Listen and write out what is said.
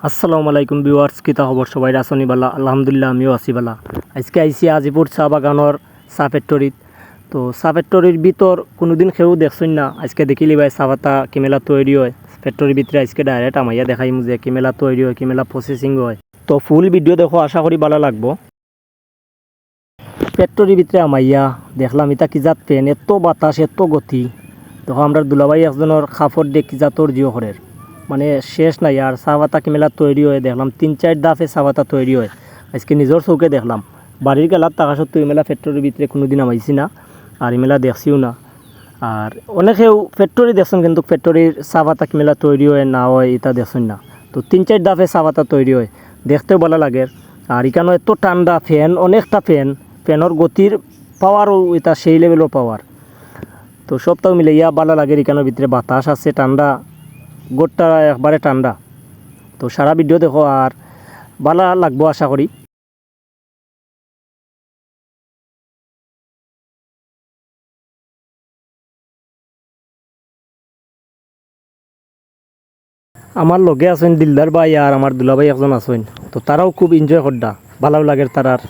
আসসালামু আলাইকুম ভিউয়ার্স, কিতা খবর? সবাই আসনি বালা? আলহামদুলিল্লাহ, আমিও আছি বালা। আজকে আইসি আজিপুর চা বাগানোর চা ফ্যাক্টরিত। তো চা ফ্যাক্টরির ভিতর কোনোদিন কেউ দেখছেন না। আজকে দেখিলি ভাই চা পাতা কিমেলা তৈরি হয় ফ্যাক্টরির ভিতরে। আজকে ডাইরেক্ট আমাইয়া দেখাইমু যে কিমেলা তৈরি হয়, কিমেলা প্রসেসিং হয়। তো ফুল ভিডিও দেখো, আশা করি ভালো লাগবো। ফ্যাক্টরির ভিতরে আমাইয়া দেখলাম এটা কি জাত ফ্যান, এত বাতাস এত গতি। দেখো আমরা দুলাভাই একজনের খাফর দিয়ে কি জাতর জিও হরের, মানে শেষ নাই। আর চা পাতা কিমেলা তৈরি হয় দেখলাম 3-4 দাফে চা পাতা তৈরি হয়। আজকে নিজের চৌকে দেখলাম। বাড়ির গেলার টাকা সত্ত্বেও এমেলা ফ্যাক্টরির ভিতরে কোনোদিন আমাইছি না, আর এমেলা দেখছিও না। আর অনেকেও ফ্যাক্টরি দেখছেন, কিন্তু ফ্যাক্টরির চা পাতা কিমেলা তৈরি হয় না হয় এটা দেখছেন না। তো 3-4 দাফে চা পাতা তৈরি হয়, দেখতেও ভালো লাগে। আর এখানে এত ঠান্ডা, ফ্যান অনেকটা ফ্যানের গতির পাওয়ারও এটা সেই লেভেলের পাওয়ার। তো সবটাও মিলে ইয়া ভালো লাগে। এখানের ভিতরে বাতাস আছে, ঠান্ডা, গোটটা একবারে ঠান্ডা। তো সারা ভিডিও দেখো, আর ভালো লাগবো আশা করি। আমার লগে আছেন দিলদার ভাই আর আমার দুলাভাই একজন আছেন। তো তারাও খুব এনজয় করডা, ভালো লাগে তারার।